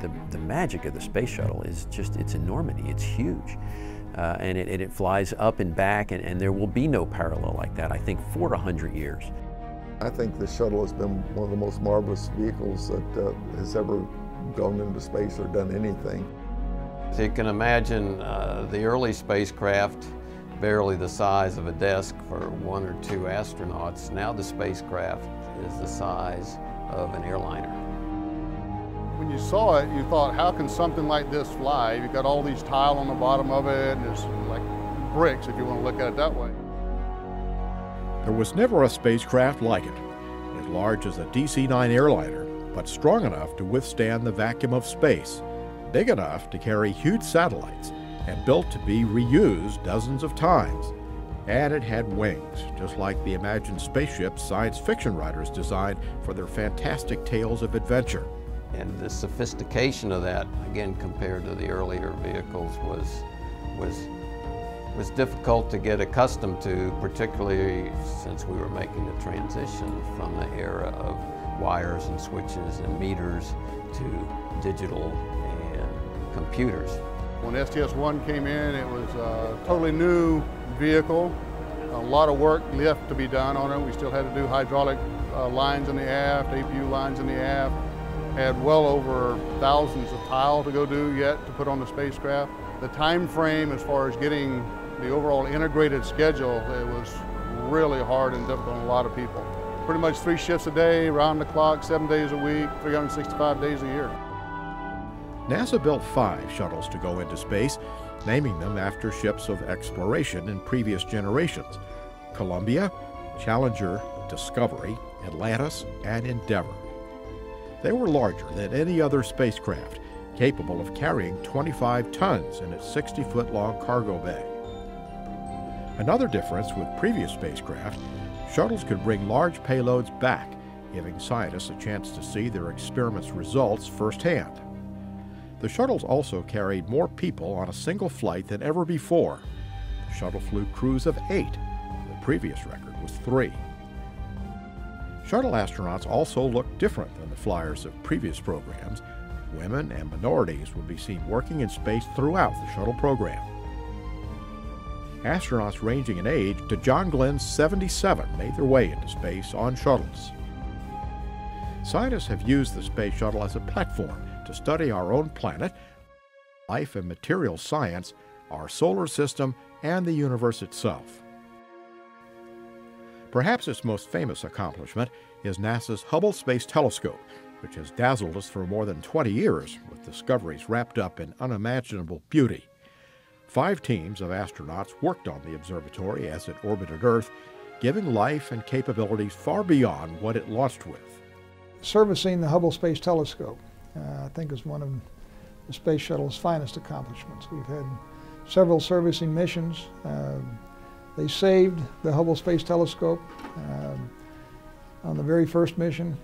the magic of the space shuttle is just its enormity. It's huge. And it flies up and back, and there will be no parallel like that, I think, for 100 years. I think the shuttle has been one of the most marvelous vehicles that has ever gone into space or done anything. So you can imagine the early spacecraft, barely the size of a desk for 1 or 2 astronauts. Now the spacecraft is the size of an airliner. When you saw it, you thought, how can something like this fly? You've got all these tile on the bottom of it, and it's like bricks, if you want to look at it that way. There was never a spacecraft like it, as large as a DC-9 airliner, but strong enough to withstand the vacuum of space, big enough to carry huge satellites, and built to be reused dozens of times. And it had wings, just like the imagined spaceships science fiction writers designed for their fantastic tales of adventure. And the sophistication of that, again, compared to the earlier vehicles, was difficult to get accustomed to, particularly since we were making the transition from the era of wires and switches and meters to digital and computers. When STS-1 came in, it was a totally new vehicle. A lot of work left to be done on it. We still had to do hydraulic lines in the aft, APU lines in the aft. Had well over thousands of tile to go do yet to put on the spacecraft. The time frame as far as getting the overall integrated schedule, it was really hard and difficult on a lot of people. Pretty much 3 shifts a day, round the clock, 7 days a week, 365 days a year. NASA built 5 shuttles to go into space, naming them after ships of exploration in previous generations: Columbia, Challenger, Discovery, Atlantis, and Endeavour. They were larger than any other spacecraft, capable of carrying 25 tons in its 60-foot-long cargo bay. Another difference with previous spacecraft, shuttles could bring large payloads back, giving scientists a chance to see their experiments' results firsthand. The shuttles also carried more people on a single flight than ever before. The shuttle flew crews of 8. The previous record was 3. Shuttle astronauts also looked different than the flyers of previous programs. Women and minorities would be seen working in space throughout the shuttle program. Astronauts ranging in age to John Glenn's 77 made their way into space on shuttles. Scientists have used the space shuttle as a platform to study our own planet, life and material science, our solar system, and the universe itself. Perhaps its most famous accomplishment is NASA's Hubble Space Telescope, which has dazzled us for more than 20 years with discoveries wrapped up in unimaginable beauty. 5 teams of astronauts worked on the observatory as it orbited Earth, giving life and capabilities far beyond what it launched with. Servicing the Hubble Space Telescope, I think, is one of the Space Shuttle's finest accomplishments. We've had several servicing missions. They saved the Hubble Space Telescope on the very first mission,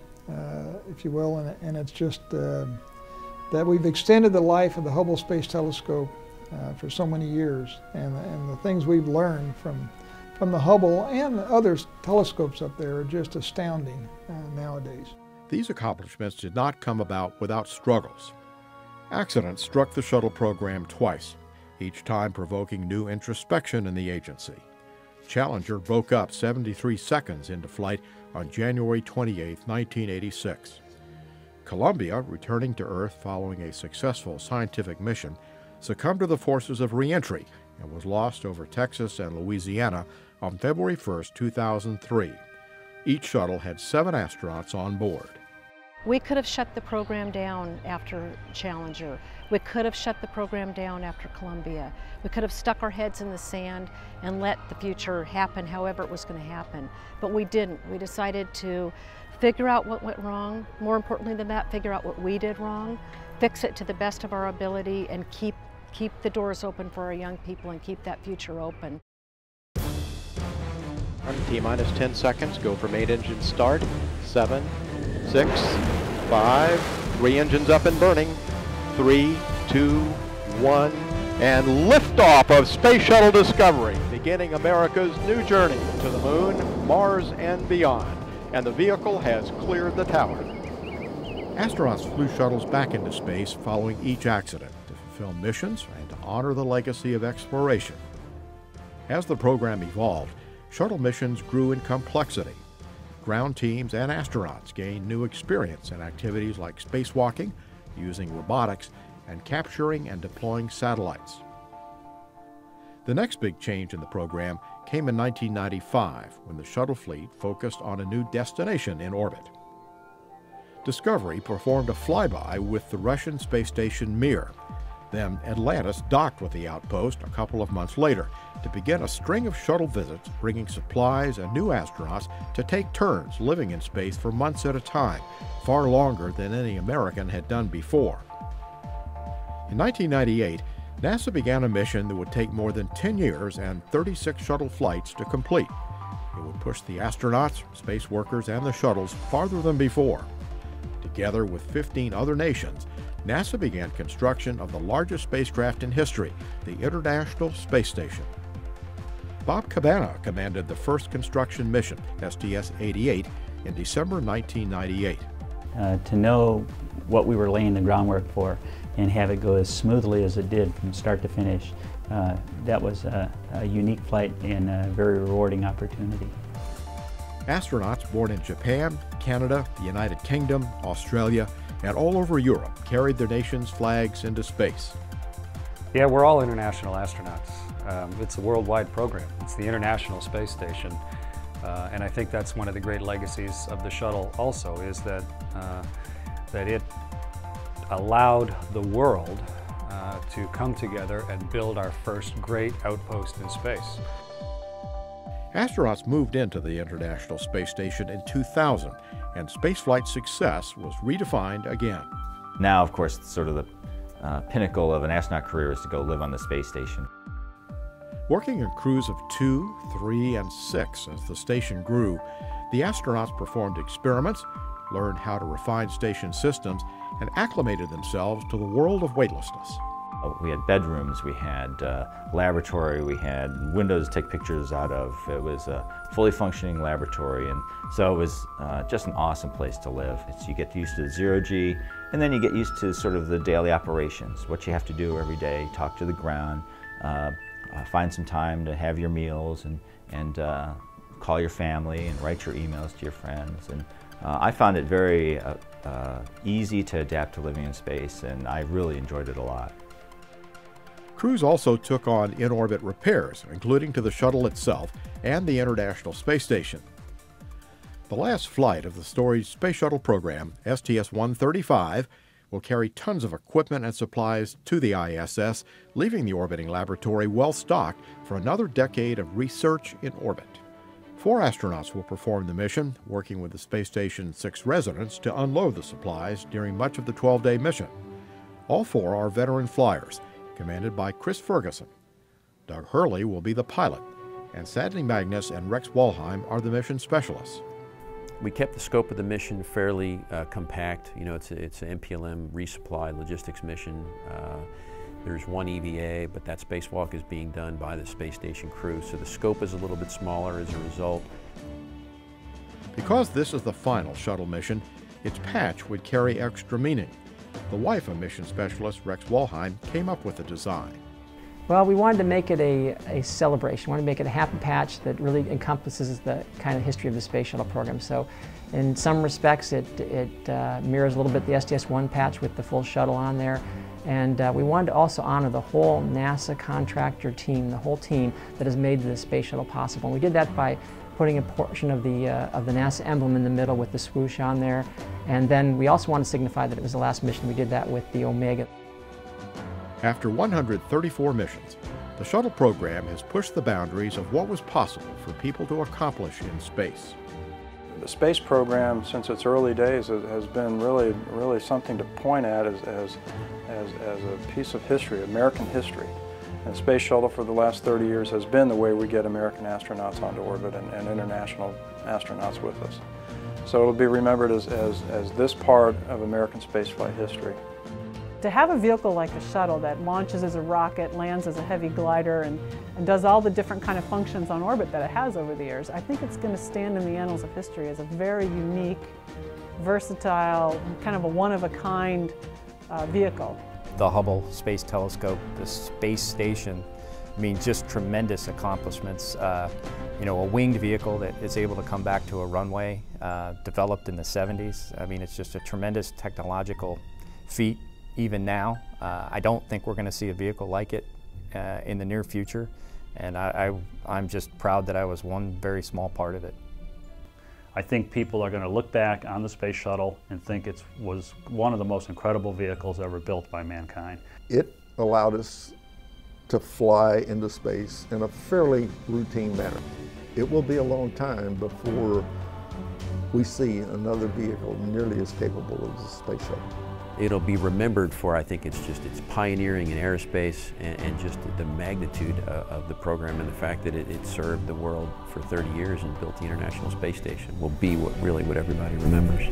if you will, and it's just that we've extended the life of the Hubble Space Telescope for so many years, and the things we've learned from the Hubble and the other telescopes up there are just astounding nowadays. These accomplishments did not come about without struggles. Accidents struck the shuttle program twice, each time provoking new introspection in the agency. Challenger broke up 73 seconds into flight on January 28, 1986. Columbia, returning to Earth following a successful scientific mission, succumbed to the forces of reentry and was lost over Texas and Louisiana on February 1, 2003. Each shuttle had 7 astronauts on board. We could have shut the program down after Challenger. We could have shut the program down after Columbia. We could have stuck our heads in the sand and let the future happen however it was going to happen. But we didn't. We decided to figure out what went wrong. More importantly than that, figure out what we did wrong, fix it to the best of our ability, and keep the doors open for our young people and keep that future open. T-minus 10 seconds, go for main engine start. 7, 6, 5, 3 engines up and burning. 3, 2, 1, and liftoff of Space Shuttle Discovery, beginning America's new journey to the moon, Mars, and beyond. And the vehicle has cleared the tower. Astronauts flew shuttles back into space following each accident to fulfill missions and to honor the legacy of exploration. As the program evolved, shuttle missions grew in complexity. Ground teams and astronauts gained new experience in activities like spacewalking, using robotics, and capturing and deploying satellites. The next big change in the program came in 1995 when the shuttle fleet focused on a new destination in orbit. Discovery performed a flyby with the Russian space station Mir. Then Atlantis docked with the outpost a couple of months later to begin a string of shuttle visits bringing supplies and new astronauts to take turns living in space for months at a time, far longer than any American had done before. In 1998, NASA began a mission that would take more than 10 years and 36 shuttle flights to complete. It would push the astronauts, space workers, and the shuttles farther than before. Together with 15 other nations, NASA began construction of the largest spacecraft in history, the International Space Station. Bob Cabana commanded the first construction mission, STS-88, in December 1998. To know what we were laying the groundwork for and have it go as smoothly as it did from start to finish, that was a unique flight and a very rewarding opportunity. Astronauts born in Japan, Canada, the United Kingdom, Australia, and all over Europe carried their nation's flags into space. Yeah, we're all international astronauts. It's a worldwide program. It's the International Space Station. And I think that's one of the great legacies of the shuttle also, is that, that it allowed the world to come together and build our first great outpost in space. Astronauts moved into the International Space Station in 2000, and spaceflight success was redefined again. Now, of course, sort of the pinnacle of an astronaut career is to go live on the space station. Working in crews of 2, 3, and 6 as the station grew, the astronauts performed experiments, learned how to refine station systems, and acclimated themselves to the world of weightlessness. We had bedrooms, we had laboratory, we had windows to take pictures out of. It was a fully functioning laboratory, and so it was just an awesome place to live. You get used to the zero-G, and then you get used to sort of the daily operations, what you have to do every day, talk to the ground, find some time to have your meals, and call your family and write your emails to your friends. And I found it very easy to adapt to living in space, and I really enjoyed it a lot. Crews also took on in-orbit repairs, including to the shuttle itself and the International Space Station. The last flight of the storied Space Shuttle program, STS-135, will carry tons of equipment and supplies to the ISS, leaving the orbiting laboratory well-stocked for another decade of research in orbit. 4 astronauts will perform the mission, working with the space station's 6 residents to unload the supplies during much of the 12-day mission. All 4 are veteran flyers, commanded by Chris Ferguson. Doug Hurley will be the pilot, and Sadney Magnus and Rex Walheim are the mission specialists. We kept the scope of the mission fairly compact. You know, it's an MPLM resupply logistics mission. There's 1 EVA, but that spacewalk is being done by the space station crew, so the scope is a little bit smaller as a result. Because this is the final shuttle mission, its patch would carry extra meaning. The wife of mission specialist Rex Walheim came up with the design. Well, we wanted to make it a celebration. We wanted to make it a happy patch that really encompasses the kind of history of the Space Shuttle program. So in some respects, it mirrors a little bit the STS-1 patch with the full shuttle on there. And we wanted to also honor the whole NASA contractor team, the whole team that has made the Space Shuttle possible. And we did that by putting a portion of the NASA emblem in the middle with the swoosh on there. And then we also want to signify that it was the last mission. We did that with the Omega. After 134 missions, the shuttle program has pushed the boundaries of what was possible for people to accomplish in space. The space program, since its early days, has been really something to point at as a piece of history, American history. And the Space Shuttle for the last 30 years has been the way we get American astronauts onto orbit and international astronauts with us. So it'll be remembered as this part of American spaceflight history. To have a vehicle like a shuttle that launches as a rocket, lands as a heavy glider, and does all the different kind of functions on orbit that it has over the years, I think it's going to stand in the annals of history as a very unique versatile, kind of a one-of-a-kind vehicle. The Hubble Space Telescope, the space station, means just tremendous accomplishments. You know, a winged vehicle that is able to come back to a runway, developed in the 70s. I mean, it's just a tremendous technological feat even now. I don't think we're going to see a vehicle like it in the near future, and I'm just proud that I was one very small part of it. I think people are going to look back on the space shuttle and think it was one of the most incredible vehicles ever built by mankind. It allowed us to fly into space in a fairly routine manner. It will be a long time before we see another vehicle nearly as capable as the space shuttle. It'll be remembered for, I think, its pioneering in aerospace and just the magnitude of the program, and the fact that it served the world for 30 years and built the International Space Station will be what everybody remembers.